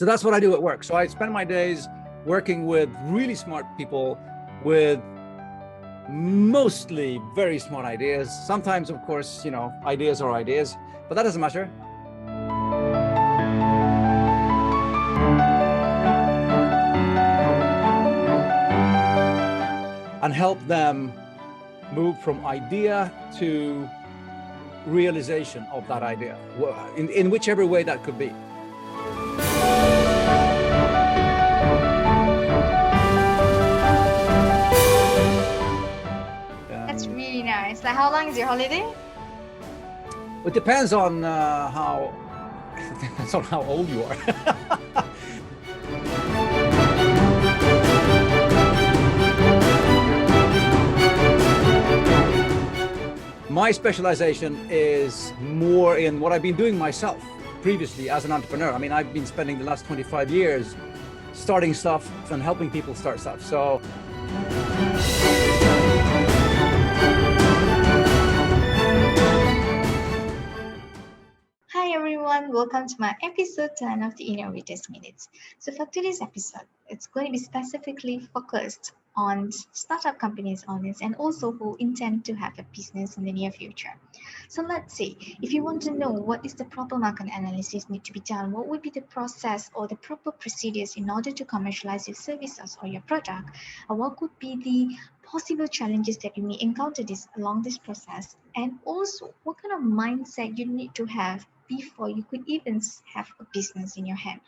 So that's what I do at work. So I spend my days working with really smart people with mostly very smart ideas. Sometimes, of course, ideas are ideas, but that doesn't matter. And help them move from idea to realization of that idea, in whichever way that could be. That's really nice. Like, how long is your holiday? It depends on how old you are. My specialization is more in what I've been doing myself previously as an entrepreneur. I mean, I've been spending the last 25 years starting stuff and helping people start stuff. So Hi everyone, welcome to my episode 10 of the Innovators Minutes. So for today's episode, it's going to be specifically focused on startup companies owners and also who intend to have a business in the near future. So let's say if you want to know what is the proper market analysis need to be done, what would be the process or the proper procedures in order to commercialize your services or your product, or what could be the possible challenges that you may encounter along this process, and also what kind of mindset you need to have before you could even have a business in your hand.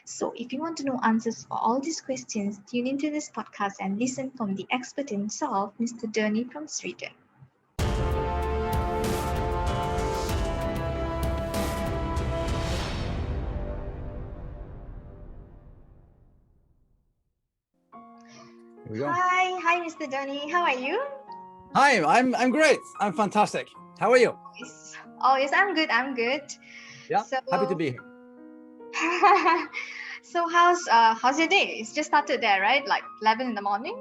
So if you want to know answers for all these questions, tune into this podcast and listen from the expert himself, Mr. Donnie from Sweden. here we go. Hi, Mr. Donnie. How are you? Hi, I'm great. I'm fantastic. How are you? Yes, I'm good. Yeah, so, happy to be here. So how's your day? It's just started there, right? Like 11 in the morning?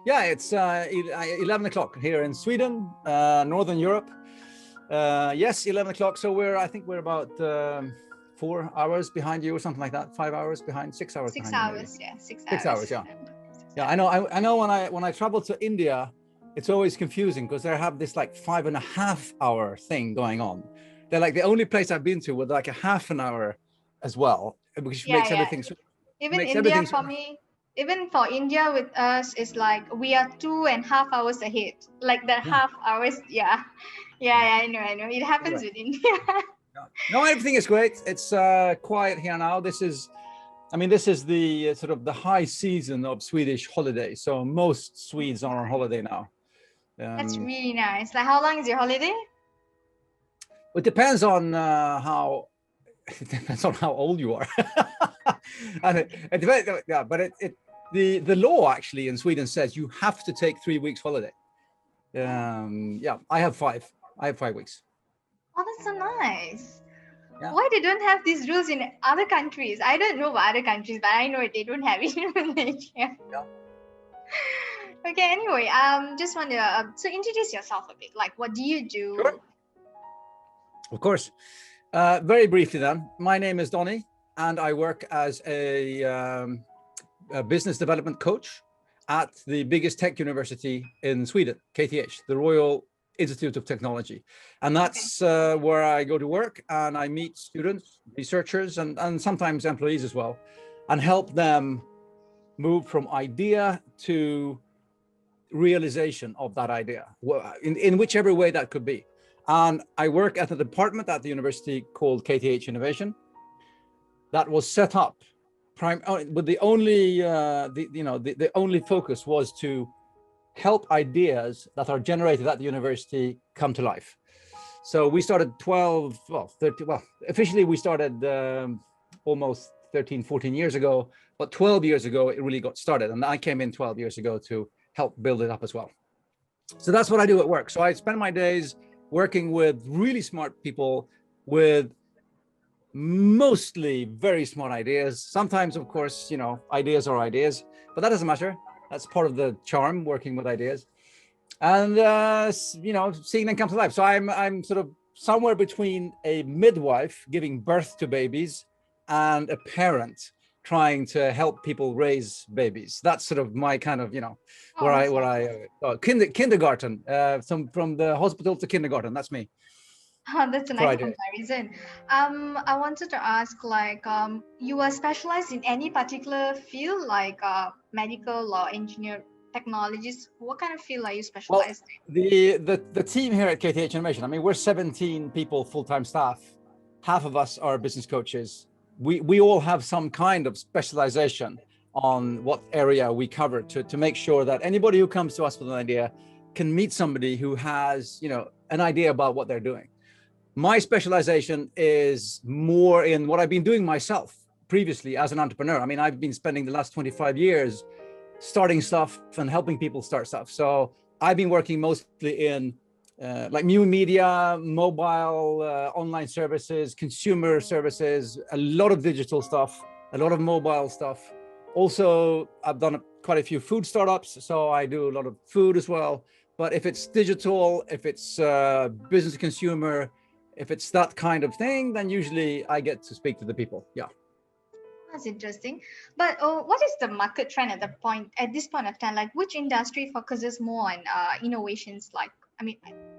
Yeah, it's 11 o'clock here in Sweden, Northern Europe. Yes, 11 o'clock. So I think we're about 4 hours behind you or something like that. 5 hours behind, 6 hours. 6 behind hours, you, yeah. 6 hours. 6 hours, yeah. Yeah, I know when I travel to India, it's always confusing because they have this like 5.5 hour thing going on. They're like the only place I've been to with like a half an hour as well, which makes everything. Even India for me, even for India with us, is like we are 2.5 hours ahead. Like the half hours, yeah. I know. It happens with India. No, everything is great. It's quiet here now. This is the sort of the high season of Swedish holiday. So most Swedes are on holiday now. That's really nice. Like, how long is your holiday? It depends on how old you are. And it depends, yeah, but the law actually in Sweden says you have to take 3 weeks holiday. Yeah, I have 5 weeks. Oh, that's so nice. Yeah. Why they don't have these rules in other countries? I don't know about other countries, but I know they don't have it in Malaysia. Yeah. Okay, anyway, just want to so introduce yourself a bit. Like, what do you do? Sure. Of course. Very briefly then, my name is Donnie and I work as a business development coach at the biggest tech university in Sweden, KTH, the Royal Institute of Technology. And that's where I go to work and I meet students, researchers, and sometimes employees as well, and help them move from idea to realization of that idea, in whichever way that could be. And I work at a department at the university called KTH Innovation that was set up with the only focus was to help ideas that are generated at the university come to life. So we started officially we started almost 13, 14 years ago, but 12 years ago, it really got started. And I came in 12 years ago to help build it up as well. So that's what I do at work. So I spend my days working with really smart people with mostly very smart ideas. Sometimes, of course, ideas are ideas, but that doesn't matter. That's part of the charm, working with ideas and, seeing them come to life. So I'm sort of somewhere between a midwife giving birth to babies and a parent trying to help people raise babies. That's sort of my kind of, Oh, that's kindergarten, from the hospital to kindergarten. That's me. Oh, that's a That's what nice I do. comparison. I wanted to ask, like, you are specialized in any particular field, like medical or engineer, technologies? What kind of field are you Well, specialized in? the team here at KTH Innovation, I mean, we're 17 people, full-time staff. Half of us are business coaches. We all have some kind of specialization on what area we cover to make sure that anybody who comes to us with an idea can meet somebody who has, an idea about what they're doing. My specialization is more in what I've been doing myself previously as an entrepreneur. I mean, I've been spending the last 25 years starting stuff and helping people start stuff. So I've been working mostly in like new media, mobile, online services, consumer services, a lot of digital stuff, a lot of mobile stuff. Also, I've done quite a few food startups, so I do a lot of food as well. But if it's digital, if it's business to consumer, if it's that kind of thing, then usually I get to speak to the people. Yeah. That's interesting. But what is the market trend at this point of time? Like, which industry focuses more on innovations? Like, I mean,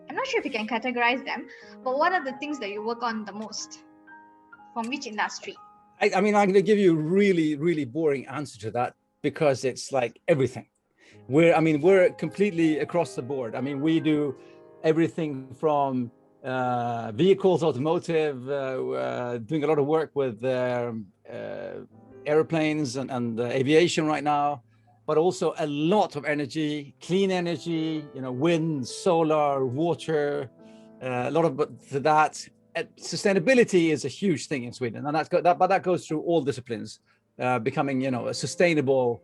I'm not sure if you can categorize them, but what are the things that you work on the most? From which industry? I mean, I'm going to give you a really, really boring answer to that because it's like everything. We're completely across the board. I mean, we do everything from vehicles, automotive, doing a lot of work with airplanes and aviation right now, but also a lot of energy, clean energy, wind, solar, water, a lot of that. Sustainability is a huge thing in Sweden, and but that goes through all disciplines, becoming, a sustainable,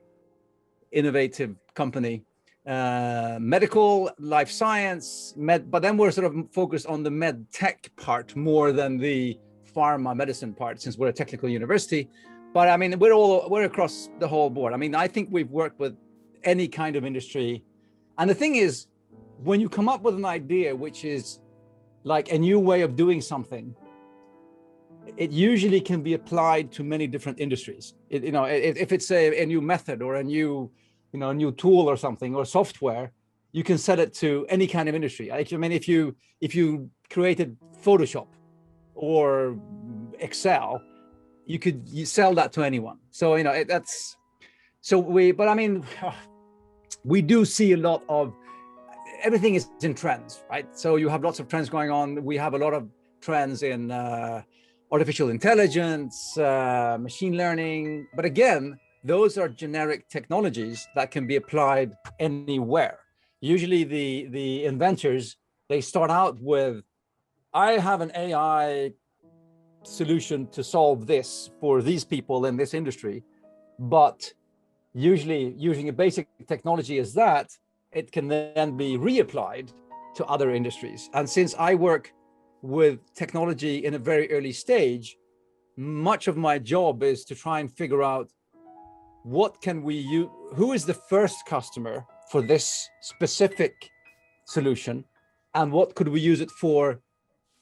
innovative company. Medical, life science, but then we're sort of focused on the med tech part more than the pharma medicine part, since we're a technical university. But I mean, we're across the whole board. I mean, I think we've worked with any kind of industry. And the thing is, when you come up with an idea which is like a new way of doing something, it usually can be applied to many different industries. If it's a new method or a new tool or something, or software, you can sell it to any kind of industry. I mean, if you created Photoshop or Excel, you sell that to anyone. So but I mean, we do see a lot of everything is in trends, right? So you have lots of trends going on. We have a lot of trends in artificial intelligence, machine learning. But again, those are generic technologies that can be applied anywhere. Usually the inventors, they start out with, I have an AI solution to solve this for these people in this industry. But usually using a basic technology as that, it can then be reapplied to other industries. And since I work with technology in a very early stage, much of my job is to try and figure out what can we use, who is the first customer for this specific solution, and what could we use it for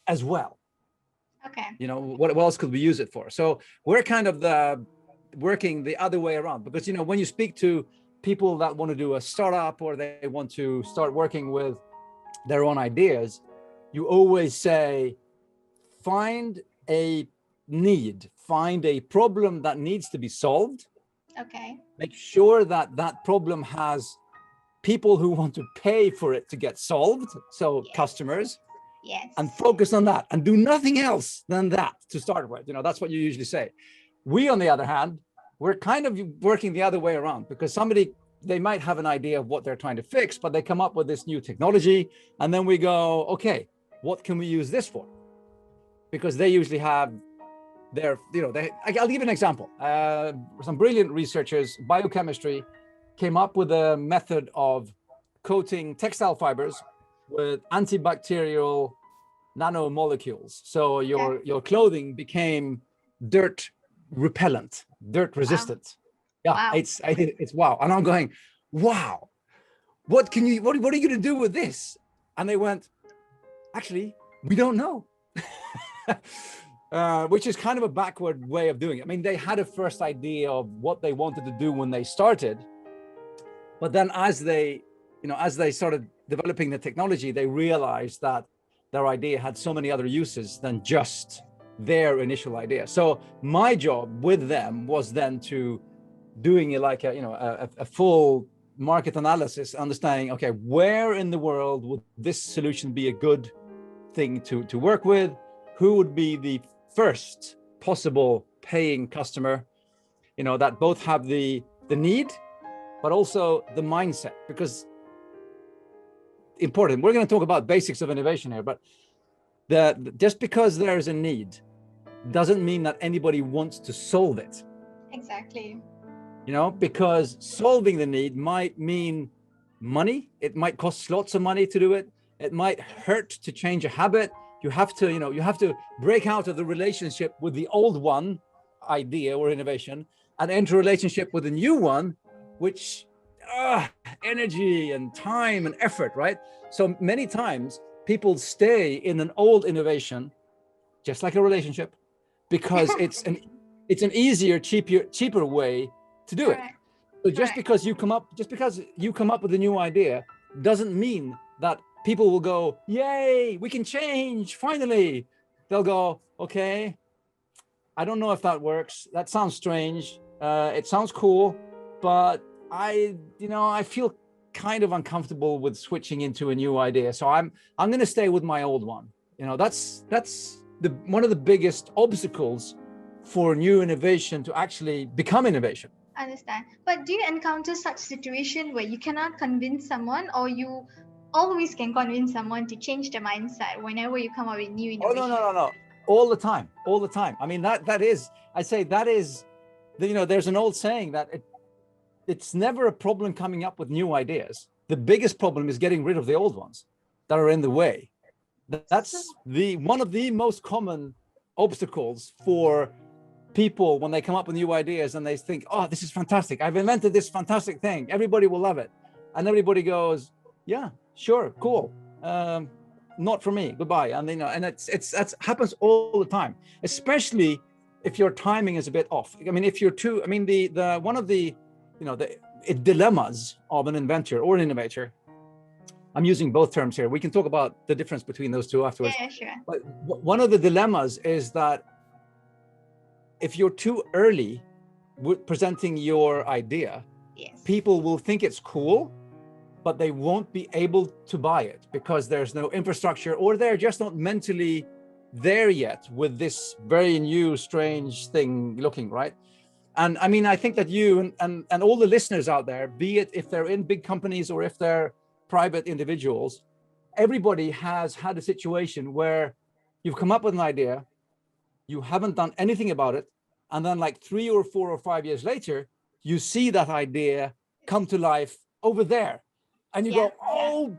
as well. Okay. What else could we use it for? So we're kind of working the other way around, because when you speak to people that want to do a startup or they want to start working with their own ideas, you always say, find a need, find a problem that needs to be solved. Okay. Make sure that that problem has people who want to pay for it to get solved, so yes. Customers. Yes. And focus on that and do nothing else than that to start with. That's what you usually say. We, on the other hand, we're kind of working the other way around, because they might have an idea of what they're trying to fix, but they come up with this new technology, and then we go, okay, what can we use this for? Because they usually have I'll give you an example. Some brilliant researchers, biochemistry, came up with a method of coating textile fibers with antibacterial nanomolecules. So your clothing became dirt repellent, dirt resistant. Wow. Yeah, wow. It's wow. And I'm going, wow, what are you going to do with this? And they went, actually, we don't know. which is kind of a backward way of doing it. I mean, they had a first idea of what they wanted to do when they started, but then as they started developing the technology, they realized that their idea had so many other uses than just their initial idea. So my job with them was then to doing it like a full market analysis, understanding, okay, where in the world would this solution be a good thing to work with? Who would be the first possible paying customer, that both have the need, but also the mindset? Because important, we're going to talk about basics of innovation here, but just because there's a need doesn't mean that anybody wants to solve it. Exactly. Because solving the need might mean money. It might cost lots of money to do it. It might hurt to change a habit. You have to break out of the relationship with the old one, idea or innovation, and enter a relationship with a new one, which energy and time and effort, right? So many times people stay in an old innovation, just like a relationship, because it's an easier, cheaper way to do it. So just because you come up with a new idea doesn't mean that people will go, yay, we can change, finally. They'll go, okay, I don't know if that works. That sounds strange. It sounds cool, but I feel kind of uncomfortable with switching into a new idea. So I'm going to stay with my old one. That's one of the biggest obstacles for new innovation to actually become innovation. Understand. But do you encounter such situation where you cannot convince someone, or you always can convince someone to change their mindset whenever you come up with new innovation? Oh, no. All the time. I mean, that is, I say that is, there's an old saying that it's never a problem coming up with new ideas. The biggest problem is getting rid of the old ones that are in the way. That's one of the most common obstacles for people when they come up with new ideas and they think, oh, this is fantastic. I've invented this fantastic thing. Everybody will love it. And everybody goes, yeah, sure, cool. Not for me, goodbye. And and that happens all the time, especially if your timing is a bit off. I mean, if you're too, I mean, one of the dilemmas of an inventor or an innovator, I'm using both terms here. We can talk about the difference between those two afterwards. Yeah, sure. But one of the dilemmas is that if you're too early with presenting your idea, yes, people will think it's cool, but they won't be able to buy it because there's no infrastructure, or they're just not mentally there yet with this very new, strange thing looking, right? And I mean, I think that you and all the listeners out there, be it if they're in big companies or if they're private individuals, everybody has had a situation where you've come up with an idea, you haven't done anything about it, and then like 3 or 4 or 5 years later, you see that idea come to life over there, and you go, oh,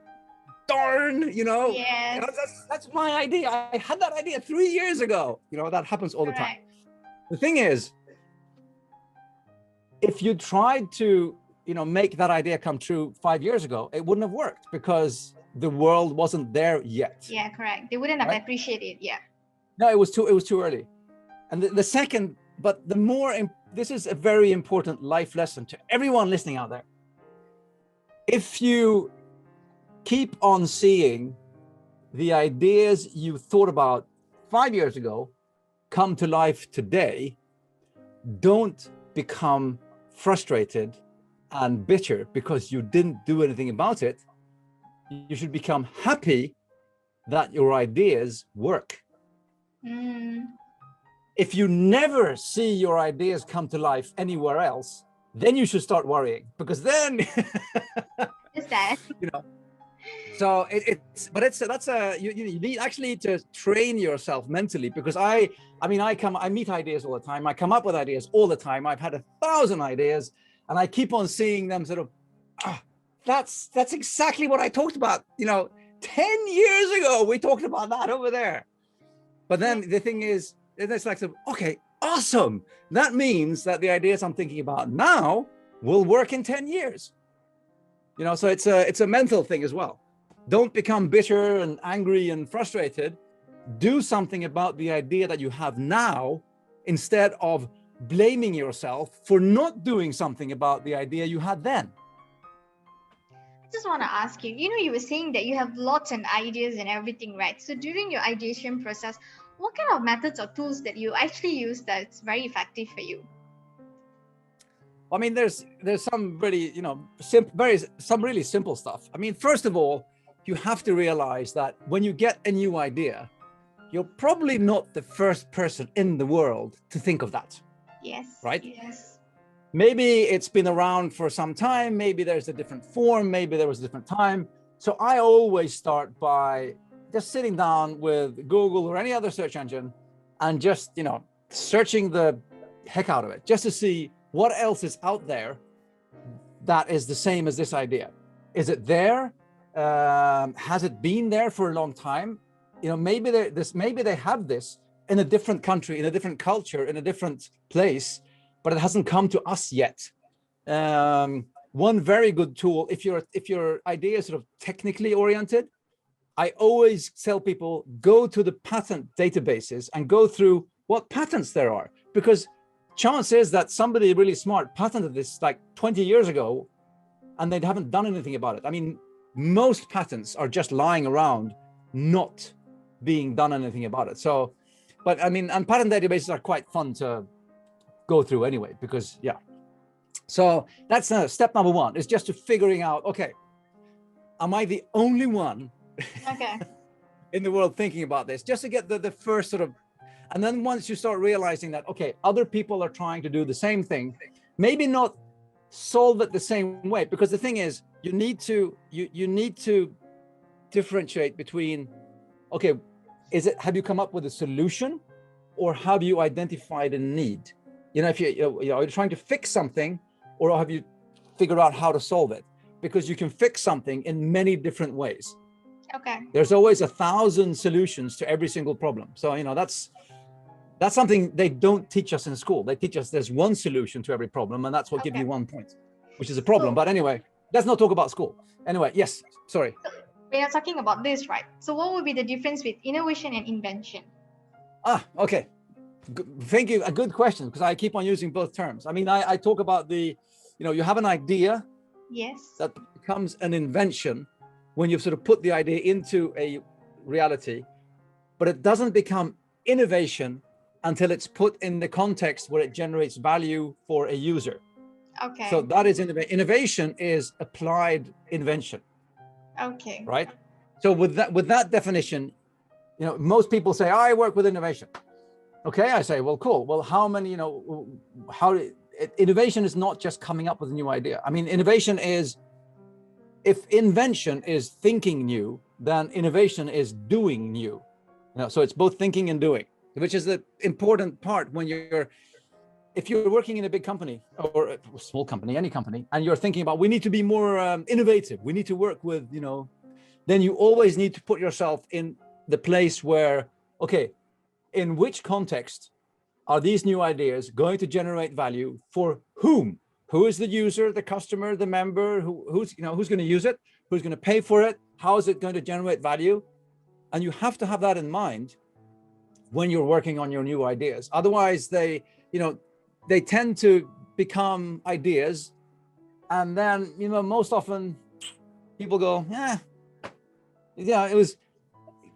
darn, yes, that's my idea. I had that idea 3 years ago. That happens all the time. The thing is, if you tried to, make that idea come true 5 years ago, it wouldn't have worked because the world wasn't there yet. Yeah, correct. They wouldn't have appreciated it. Yeah. No, it was too early. And the second, but the more, this is a very important life lesson to everyone listening out there. If you keep on seeing the ideas you thought about 5 years ago come to life today, don't become frustrated and bitter because you didn't do anything about it. You should become happy that your ideas work. If you never see your ideas come to life anywhere else, then you should start worrying, because then Is that? So you need actually to train yourself mentally, because I meet ideas all the time. I come up with ideas all the time. I've had 1,000 ideas, and I keep on seeing them sort of, that's exactly what I talked about. 10 years ago, we talked about that over there. But then the thing is, it's like, okay, awesome. That means that the ideas I'm thinking about now will work in 10 years. So it's a mental thing as well. Don't become bitter and angry and frustrated. do something about the idea that you have now, instead of blaming yourself for not doing something about the idea you had then. I just want to ask you, you were saying that you have lots and ideas and everything, right? So during your ideation process, what kind of methods or tools that you actually use that's very effective for you? I mean, there's some really, some really simple stuff. I mean, first of all, you have to realize that when you get a new idea, you're probably not the first person in the world to think of that. Yes. Right? Yes. Maybe it's been around for some time. Maybe there's a different form. Maybe there was a different time. So I always start by just sitting down with Google or any other search engine and just, searching the heck out of it, just to see what else is out there that is the same as this idea. Is it there? Has it been there for a long time? Maybe they have this in a different country, in a different culture, in a different place, but it hasn't come to us yet. One very good tool, if your idea is sort of technically oriented, I always tell people, go to the patent databases and go through what patents there are, because chance is that somebody really smart patented this like 20 years ago and they haven't done anything about it. I mean, most patents are just lying around, not being done anything about it. So, but I mean, and patent databases are quite fun to go through anyway, because yeah. So that's step number one, is just to figuring out, okay, am I the only one in the world thinking about this? Just to get the first sort of, and then once you start realizing that, okay, other people are trying to do the same thing, maybe not solve it the same way, because the thing is, you need to differentiate between, okay, have you come up with a solution, or have you identified a need? If you're trying to fix something, or have you figured out how to solve it? Because you can fix something in many different ways. Okay. There's always 1,000 solutions to every single problem. So, that's something they don't teach us in school. They teach us there's one solution to every problem, and that's what gives you 1 point, which is a problem. But anyway, let's not talk about school. Anyway, yes, sorry. So we are talking about this, right? So what would be the difference with innovation and invention? Okay. Thank you. A good question, because I keep on using both terms. I mean, I talk about you have an idea. Yes. That becomes an invention when you've sort of put the idea into a reality, but it doesn't become innovation until it's put in the context where it generates value for a user. Okay. So that is innovation is applied invention. Okay. Right. So with that definition, most people say, I work with innovation. Okay, I say, well, cool. Well, how many, innovation is not just coming up with a new idea. I mean, innovation is, if invention is thinking new, then innovation is doing new. So it's both thinking and doing, which is the important part when if you're working in a big company or a small company, any company, and you're thinking about, we need to be more innovative, we need to work with, then you always need to put yourself in the place where, okay, in which context are these new ideas going to generate value for whom? Who is the user, the customer, the member, who's going to use it, who's going to pay for it, how is it going to generate value? And you have to have that in mind when you're working on your new ideas. Otherwise, they tend to become ideas, and then most often people go, yeah, it was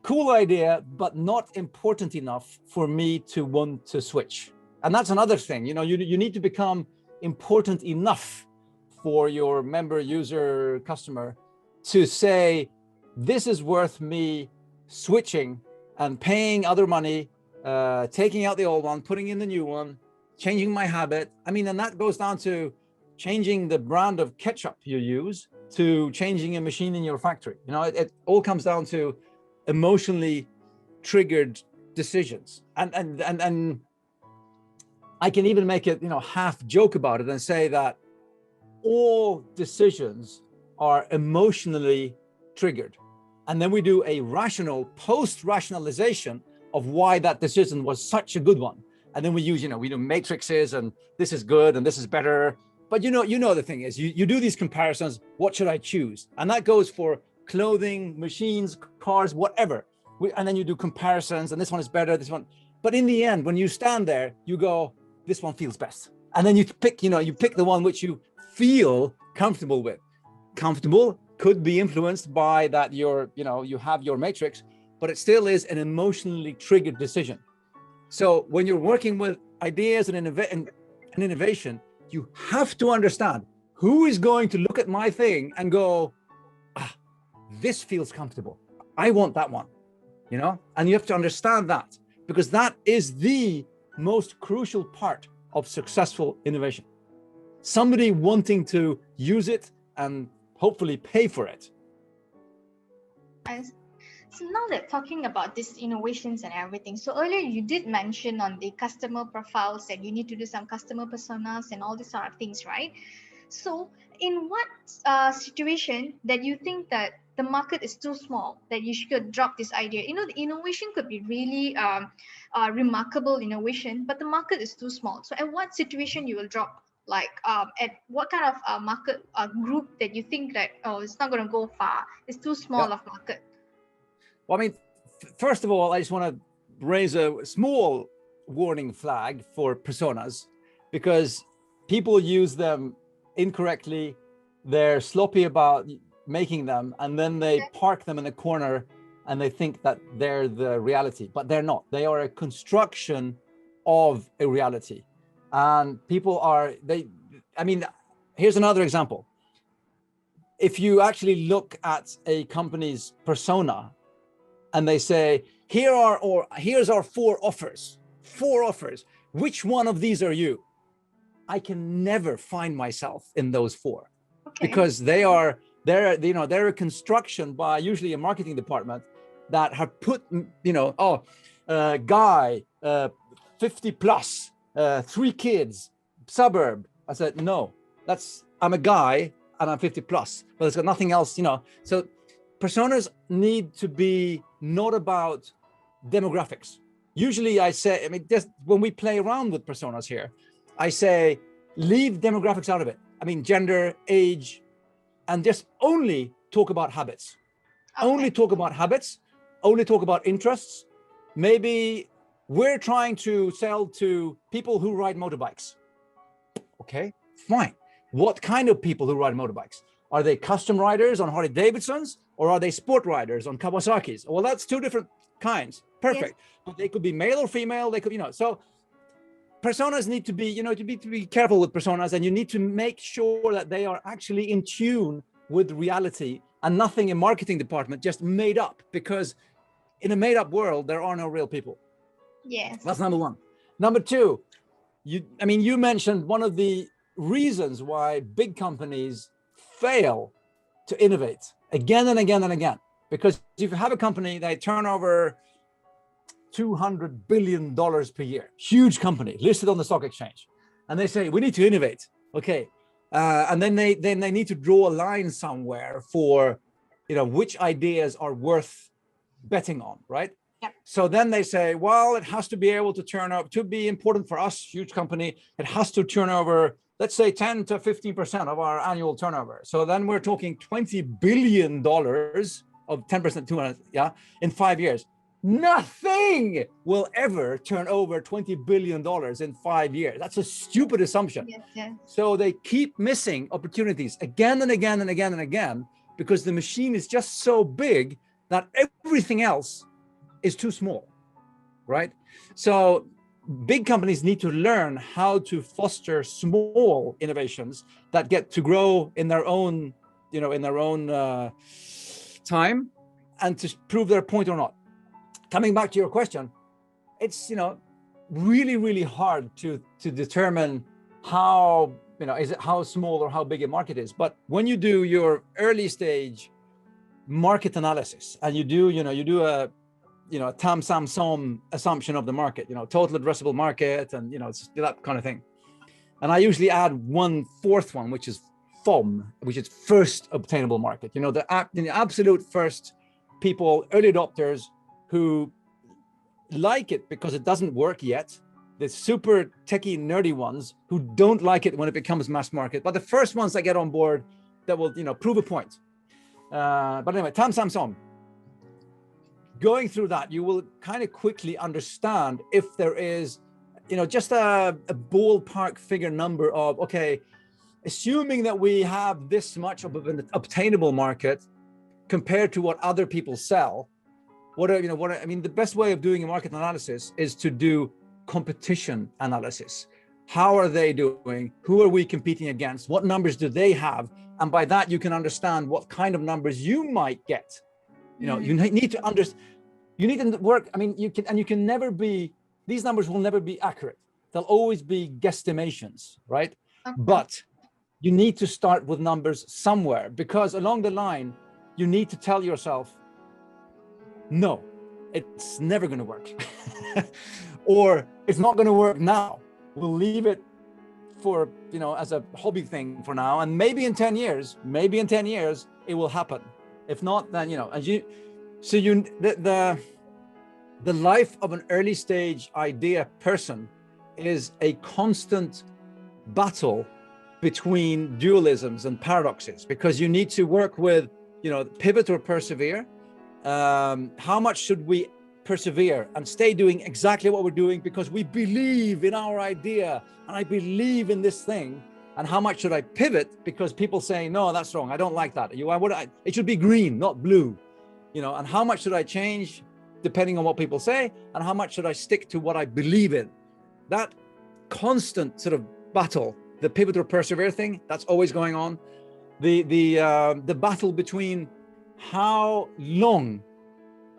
cool idea, but not important enough for me to want to switch. And that's another thing, you need to become important enough for your member, user, customer to say, this is worth me switching and paying other money, taking out the old one, putting in the new one, changing my habit. I mean, and that goes down to changing the brand of ketchup you use, to changing a machine in your factory. It all comes down to emotionally triggered decisions. And I can even make it, half joke about it and say that all decisions are emotionally triggered. And then we do a rational post-rationalization of why that decision was such a good one. And then we use, we do matrices, and this is good and this is better. But the thing is, you do these comparisons, what should I choose? And that goes for clothing, machines, cars, whatever. and then you do comparisons, and this one is better, this one. But in the end, when you stand there, you go, this one feels best. And then you pick the one which you feel comfortable with. Comfortable could be influenced by that you have your matrix, but it still is an emotionally triggered decision. So when you're working with ideas and innovation, you have to understand who is going to look at my thing and go, this feels comfortable. I want that one, and you have to understand that, because that is the most crucial part of successful innovation. Somebody wanting to use it and hopefully pay for it. So now that talking about these innovations and everything, so earlier you did mention on the customer profiles that you need to do some customer personas and all these sort of things, right? So in what situation that you think that the market is too small, that you should drop this idea? The innovation could be really remarkable innovation, but the market is too small. So at what situation you will drop? Like at what kind of market group that you think that, it's not going to go far, it's too small of market? Well, I mean, first of all, I just want to raise a small warning flag for personas, because people use them incorrectly. They're sloppy about making them, and then they park them in a corner and they think that they're the reality, but they're not. They are a construction of a reality. And people here's another example. If you actually look at a company's persona and they say, here's our four offers, which one of these are you? I can never find myself in those four, because they're a construction by usually a marketing department that have put, guy, 50 plus, 3 kids, suburb. I said, no, I'm a guy and I'm 50 plus, but it's got nothing else, So personas need to be not about demographics. Usually I say, just when we play around with personas here, I say, leave demographics out of it. Gender, age, and just only talk about habits. Only talk about habits, only talk about interests. Maybe we're trying to sell to people who ride motorbikes. Okay, fine. What kind of people who ride motorbikes? Are they custom riders on Harley Davidsons, or are they sport riders on Kawasaki's? Well, that's 2 different kinds. Perfect. Yes. But they could be male or female. They could, so personas need to be, to be careful with personas, and you need to make sure that they are actually in tune with reality and nothing in marketing department just made up, because in a made up world, there are no real people. Yes. That's number one. Number two, you mentioned one of the reasons why big companies fail to innovate again and again and again, because if you have a company, they turn over $200 billion per year, huge company listed on the stock exchange, and they say, we need to innovate. Okay. And then they need to draw a line somewhere for, which ideas are worth betting on, right? Yep. So then they say, well, it has to be able to turn up, to be important for us, huge company, it has to turn over, let's say 10 to 15% of our annual turnover. So then we're talking $20 billion of 10%, 200, in 5 years. Nothing will ever turn over $20 billion in 5 years. That's a stupid assumption. Yes. So they keep missing opportunities again and again and again and again, because the machine is just so big that everything else is too small, right? So big companies need to learn how to foster small innovations that get to grow in their own, time, and to prove their point or not. Coming back to your question, it's, really, really hard to determine how, is it how small or how big a market is. But when you do your early stage market analysis, and you do a tam sam som assumption of the market, total addressable market, and it's that kind of thing. And I usually add 1/4 one, which is FOM, which is first obtainable market. The absolute first people, early adopters, who like it because it doesn't work yet. The super techie nerdy ones who don't like it when it becomes mass market, but the first ones that get on board that will prove a point. But anyway, tam sam som. going through that, you will kind of quickly understand if there is, just a ballpark figure number of, okay, assuming that we have this much of an obtainable market compared to what other people sell, the best way of doing a market analysis is to do competition analysis. How are they doing? Who are we competing against? What numbers do they have? And by that, you can understand what kind of numbers you might get. You need to understand, you need to work. You can never be, these numbers will never be accurate. They'll always be guesstimations, right? Okay. But you need to start with numbers somewhere, because along the line, you need to tell yourself, no, it's never going to work. Or it's not going to work now. We'll leave it for, as a hobby thing for now. And maybe in 10 years, it will happen. If not, then, the life of an early stage idea person is a constant battle between dualisms and paradoxes, because you need to work with, pivot or persevere. How much should we persevere and stay doing exactly what we're doing because we believe in our idea and I believe in this thing? And how much should I pivot because people say, no, that's wrong, I don't like that. It should be green, not blue. And how much should I change depending on what people say? And how much should I stick to what I believe in? That constant sort of battle, the pivot or persevere thing, that's always going on. The battle between how long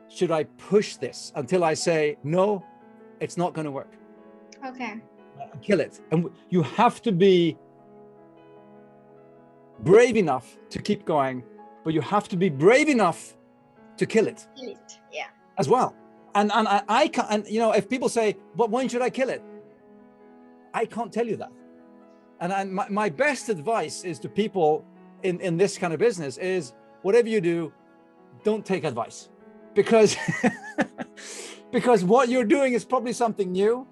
should I push this until I say, no, it's not going to work. Okay. Kill it. And you have to be brave enough to keep going, but you have to be brave enough to kill it. Kill it, yeah. As well. And I can't, and if people say, but when should I kill it? I can't tell you that. And my best advice is to people in this kind of business is, whatever you do, don't take advice, because what you're doing is probably something new,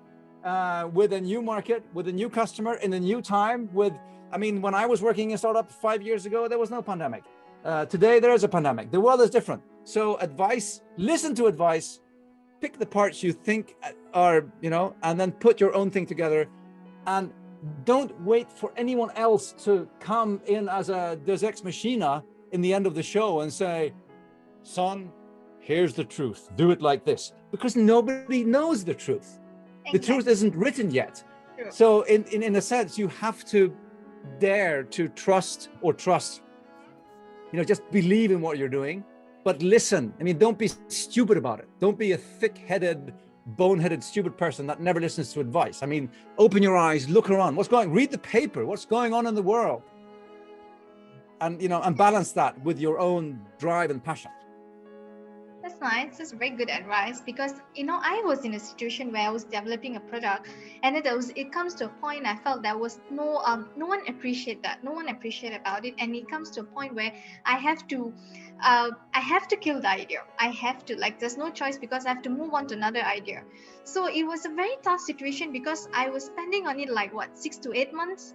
with a new market, with a new customer, in a new time. When I was working in startup 5 years ago, there was no pandemic. Today there is a pandemic. The world is different. So advice, listen to advice, pick the parts you think are, and then put your own thing together. And don't wait for anyone else to come in as a Deus Ex Machina in the end of the show and say, son, here's the truth, do it like this, because nobody knows the truth. Exactly. The truth isn't written yet. True. So in a sense, you have to dare to trust, just believe in what you're doing, but listen. Don't be stupid about it. Don't be a thick-headed, boneheaded, stupid person that never listens to advice. Open your eyes, look around, read the paper, what's going on in the world. And balance that with your own drive and passion. That's nice. That's very good advice, because I was in a situation where I was developing a product, and it comes to a point I felt there was no one appreciate that, no one appreciate about it, and it comes to a point where I have to kill the idea. I have to, there's no choice, because I have to move on to another idea. So it was a very tough situation, because I was spending on it 6 to 8 months.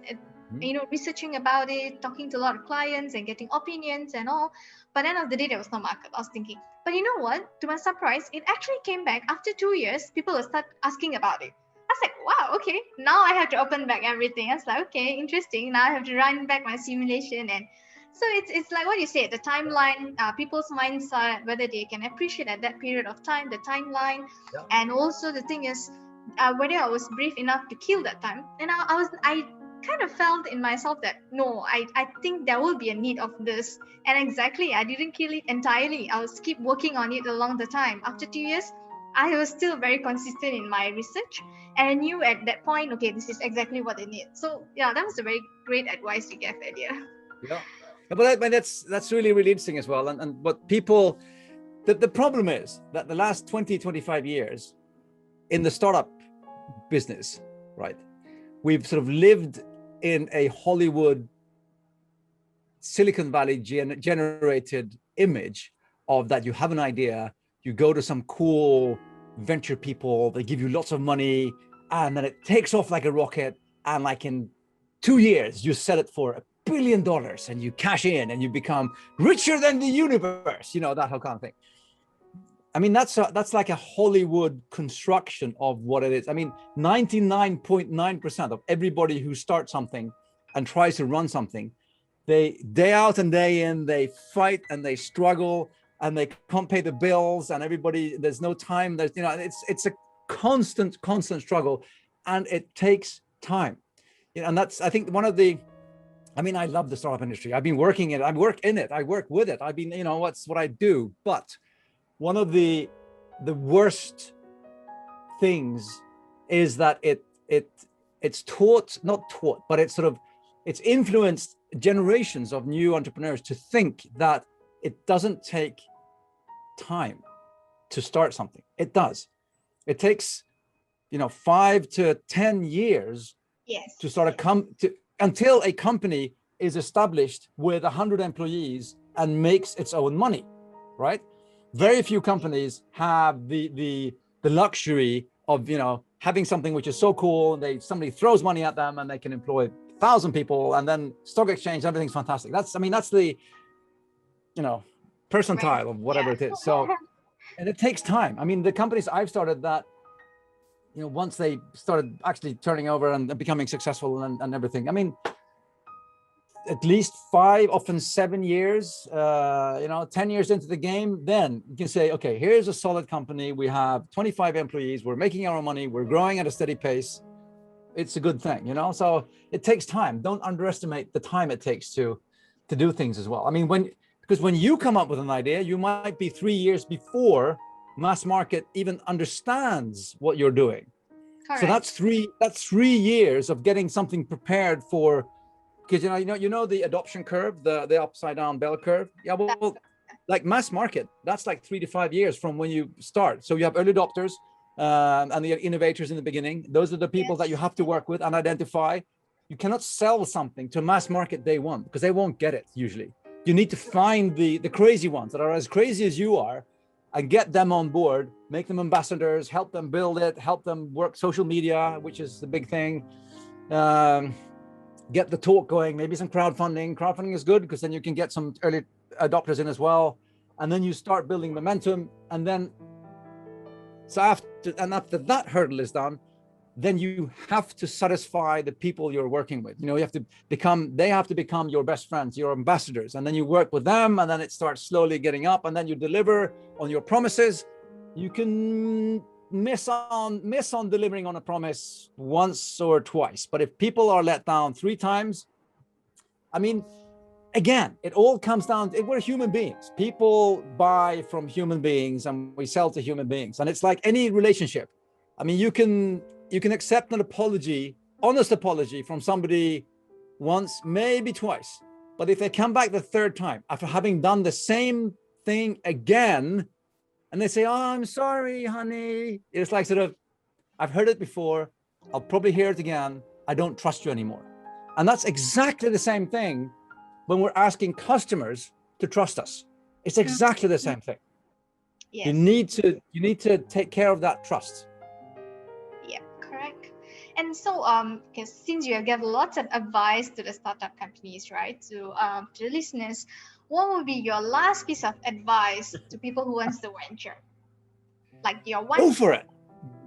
Researching about it, talking to a lot of clients and getting opinions and all. But end of the day, there was no market. I was thinking, but you know what? To my surprise, it actually came back after 2 years. People will start asking about it. I was like, wow, okay. Now I have to open back everything. I was like, okay, interesting. Now I have to run back my simulation. And so it's like what you said, the timeline, people's mindset, whether they can appreciate at that period of time, the timeline. Yeah. And also the thing is, whether I was brave enough to kill that time. And I kind of felt in myself that no, I think there will be a need of this. And exactly, I didn't kill it entirely. I was keep working on it along the time. After 2 years, I was still very consistent in my research, and I knew at that point, okay, this is exactly what I need. So yeah, that was a very great advice you gave earlier. Yeah, but that's really, really interesting as well. And what people, the problem is that the last 20-25 years in the startup business, right, we've sort of lived in a Hollywood, Silicon Valley generated image of that. You have an idea, you go to some cool venture people, they give you lots of money, and then it takes off like a rocket, and in 2 years you sell it for $1 billion and you cash in and you become richer than the universe, that whole kind of thing. I mean, that's like a Hollywood construction of what it is. I mean, 99.9% of everybody who starts something and tries to run something, they day out and day in, they fight and they struggle and they can't pay the bills, and everybody, there's no time. There's, you know, it's a constant struggle, and it takes time. You know, and that's, I think, one of the, I mean, I love the startup industry. I've been working in it. I work in it. I work with it. I've been, you know, what's what I do. But one of the worst things is that it's not taught, but it's influenced generations of new entrepreneurs to think that it doesn't take time to start something. It does. It takes, you know, 5 to 10 years to start until a company is established with 100 employees and makes its own money, right? Very few companies have the luxury of, you know, having something which is so cool, and somebody throws money at them and they can employ 1,000 people, and then stock exchange, everything's fantastic. That's, I mean, that's the, you know, percentile of whatever it is. So, and it takes time. I mean, the companies I've started that, you know, once they started actually turning over and becoming successful and everything, I mean, at least 5, often 7 years, you know, 10 years into the game, then you can say, okay, here's a solid company. We have 25 employees. We're making our own money. We're growing at a steady pace. It's a good thing, you know? So it takes time. Don't underestimate the time it takes to do things as well. I mean, because when you come up with an idea, you might be 3 years before mass market even understands what you're doing. Correct. So that's 3 years of getting something prepared for, because you know the adoption curve, the upside down bell curve. Yeah, well, like mass market, that's like 3 to 5 years from when you start. So you have early adopters and the innovators in the beginning. Those are the people that you have to work with and identify. You cannot sell something to mass market day one because they won't get it usually. You need to find the crazy ones that are as crazy as you are and get them on board, make them ambassadors, help them build it, help them work social media, which is the big thing. Get the talk going, maybe some crowdfunding. Crowdfunding is good because then you can get some early adopters in as well. And then you start building momentum. And then, after that hurdle is done, then you have to satisfy the people you're working with. You know, they have to become your best friends, your ambassadors. And then you work with them, and then it starts slowly getting up, and then you deliver on your promises. You can miss on delivering on a promise once or twice, but if people are let down 3 times, I mean, again, it all comes down to, we're human beings. People buy from human beings and we sell to human beings, and it's like any relationship. I mean, you can accept an apology, honest apology from somebody once, maybe twice, but if they come back the 3rd time after having done the same thing again, and they say, oh, I'm sorry, honey. It's like sort of, I've heard it before. I'll probably hear it again. I don't trust you anymore. And that's exactly the same thing when we're asking customers to trust us. It's exactly the same thing. Yes. You need to take care of that trust. Yeah, correct. And so, because since you have given lots of advice to the startup companies, right, to the listeners, what would be your last piece of advice to people who wants to venture? Like your one. Go for it.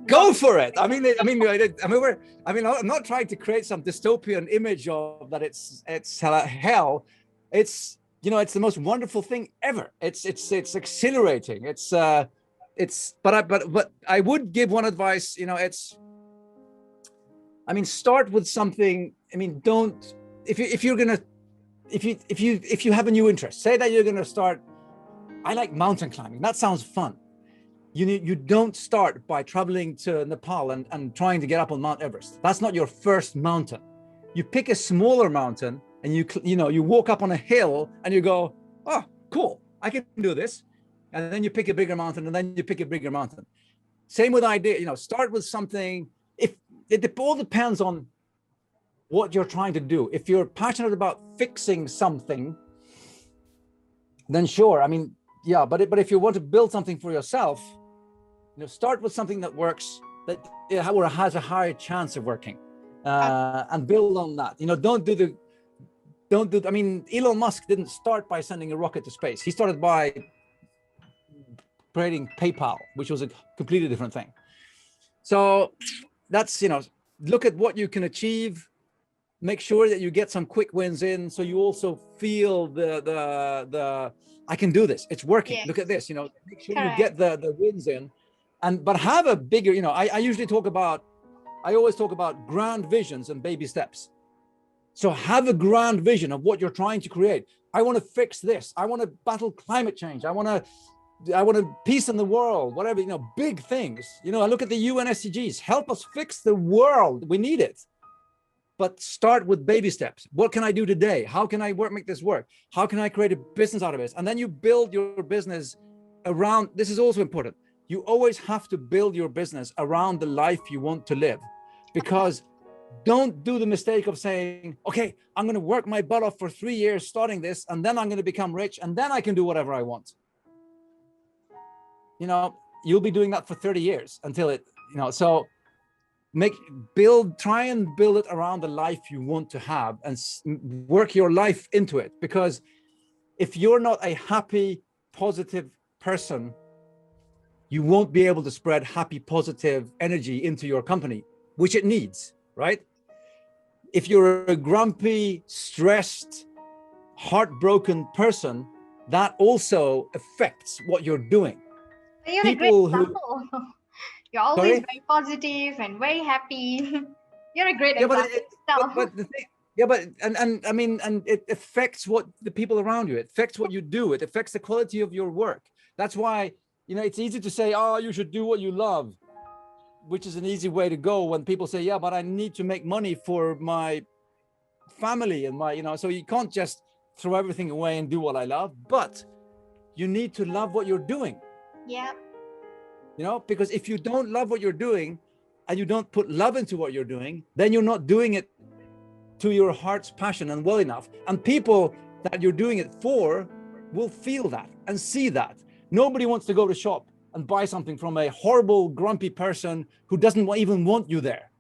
Go for it. I mean, I'm not trying to create some dystopian image of that. It's hell. It's, you know, it's the most wonderful thing ever. It's exhilarating. But I would give one advice. You know, start with something. I mean, don't, if you have a new interest, say that you're going to start, I like mountain climbing. That sounds fun. You don't start by traveling to Nepal and trying to get up on Mount Everest. That's not your first mountain. You pick a smaller mountain and you walk up on a hill and you go, oh, cool, I can do this. And then you pick a bigger mountain, and then you pick a bigger mountain. Same with idea, start with something. If it all depends on what you're trying to do. If you're passionate about fixing something, then sure. I mean, yeah, but if you want to build something for yourself, start with something that works, that or has a higher chance of working, and build on that. Elon Musk didn't start by sending a rocket to space. He started by creating PayPal, which was a completely different thing. So that's, look at what you can achieve, make sure that you get some quick wins in, so you also feel the I can do this, it's working. Yes. Look at this, make sure Correct. you get the wins in, but have a bigger, I always talk about grand visions and baby steps. So have a grand vision of what you're trying to create. I want to fix this, I want to battle climate change, I want to peace in the world, whatever, big things. I look at the UN SDGs, help us fix the world, we need it. But start with baby steps. What can I do today? How can I make this work? How can I create a business out of it? And then you build your business around, this is also important. You always have to build your business around the life you want to live, because don't do the mistake of saying, okay, I'm going to work my butt off for 3 years starting this, and then I'm going to become rich, and then I can do whatever I want. You'll be doing that for 30 years until it, so try and build it around the life you want to have, and work your life into it. Because if you're not a happy, positive person, you won't be able to spread happy, positive energy into your company, which it needs, right? If you're a grumpy, stressed, heartbroken person, that also affects what you're doing. You're a great example. You're always very positive and very happy. You're a great example. But the thing, and it affects what the people around you, it affects what you do, it affects the quality of your work. That's why, it's easy to say, oh, you should do what you love, which is an easy way to go when people say, yeah, but I need to make money for my family and so you can't just throw everything away and do what I love, but you need to love what you're doing. Yeah. Because if you don't love what you're doing and you don't put love into what you're doing, then you're not doing it to your heart's passion and well enough. And people that you're doing it for will feel that and see that. Nobody wants to go to shop and buy something from a horrible, grumpy person who doesn't even want you there.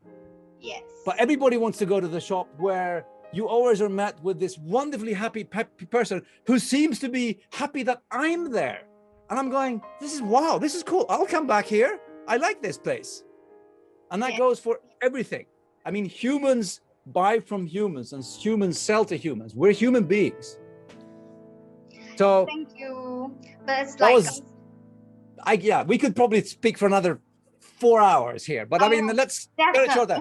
Yes. But everybody wants to go to the shop where you always are met with this wonderfully happy person who seems to be happy that I'm there. And I'm going, wow, this is cool. I'll come back here. I like this place. And that goes for everything. I mean, humans buy from humans and humans sell to humans. We're human beings. So thank you. But it's like we could probably speak for another 4 hours here, but let's cut it short there.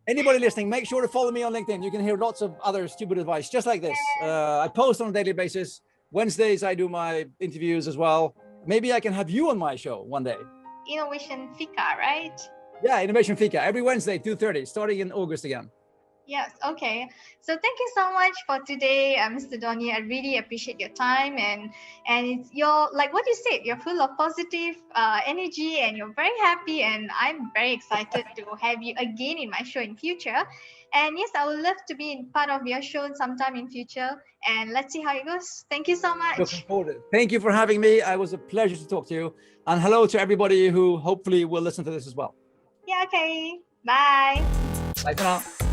Anybody listening, make sure to follow me on LinkedIn. You can hear lots of other stupid advice just like this. I post on a daily basis. Wednesdays, I do my interviews as well. Maybe I can have you on my show one day. Innovation Fika, right? Yeah, Innovation Fika, every Wednesday, 2:30, starting in August again. Yes, okay. So thank you so much for today, Mr. Donnie. I really appreciate your time, and it's like what you said, you're full of positive energy and you're very happy, and I'm very excited to have you again in my show in future. And yes, I would love to be part of your show sometime in future, and let's see how it goes. Thank you so much. Looking forward to it. Thank you for having me. It was a pleasure to talk to you, and hello to everybody who hopefully will listen to this as well. Yeah, okay. Bye. Bye for now.